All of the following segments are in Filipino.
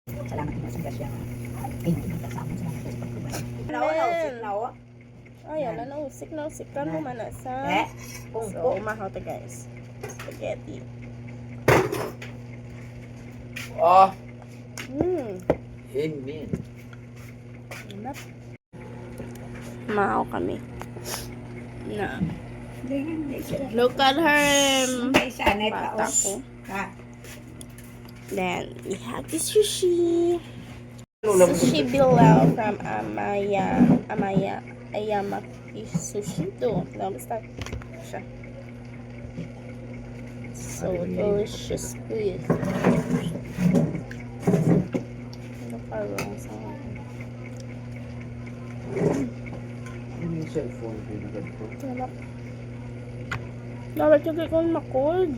Salamat din sa grasya. Ay, hindi mo kasama. Salamat po sa pagtubay. Ayan, nausik ka naman sa. So, umahaw to guys. Spaghetti. Oh, Mmm. amen. Umahaw kami. Na. Look at her. Bata ko. Then, we have the sushi. Sushi below from Ayamaki Sushi. Ito, basta siya. So delicious, please. Ano pa wrong sa Ano yung cellphone? Bibigyan ko. sarap. Dapat yung kikong makold.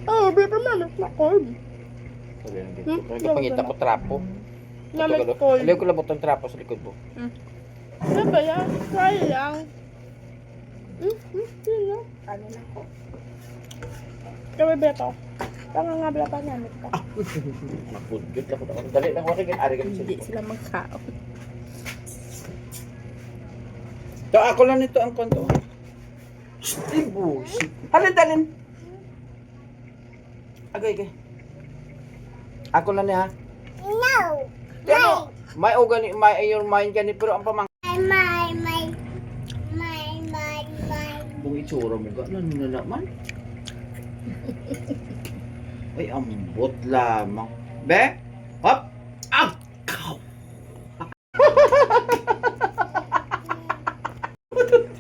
Oh, baby, mamit makold. Sabi ng dito. Ito pangita ko trapo. Namit cold. Aliw ko lang itong trapo sa likod mo. Ano ba yan? Try lang. Yun na. Ano na ko? Kaya beto. Tanga nga bala pa namit ka. Makudgit ako. Dali lang ako rin. Ari kami Hindi sila magkaon. So, ako lang nito ang konto. Ay, bullshit. Halin, dalin. Agay. Ako lang niya, ha? No. Pero, may organi, may your mind gani, pero ang pamang... My. Kung itsura mo ka, ano na naman? Ay, ambot lamang. Be? Hop! Ah! Kaw!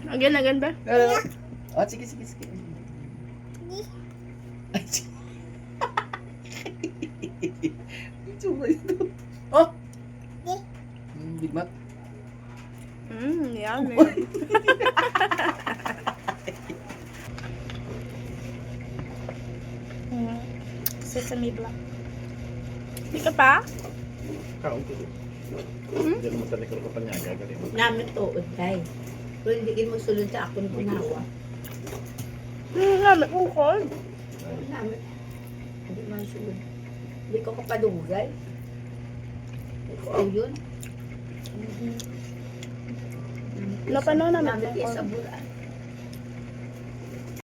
Again ba? Oh, sige. Ay, sige. Itsura ito. Oh! Big Mac. Yummy. Sesame black. Hindi ka pa? Kaon ko din. Hindi mo talikod ko pa niya. Gagaling mo. Namit to, Uday. Kung hindi mo sulod sa ako ng punawa. Namit kong cold. Namit. Hindi man sulod. Hindi ko kapadugay. Oo, yun. Napano namin Namit kong yung cold. saburan.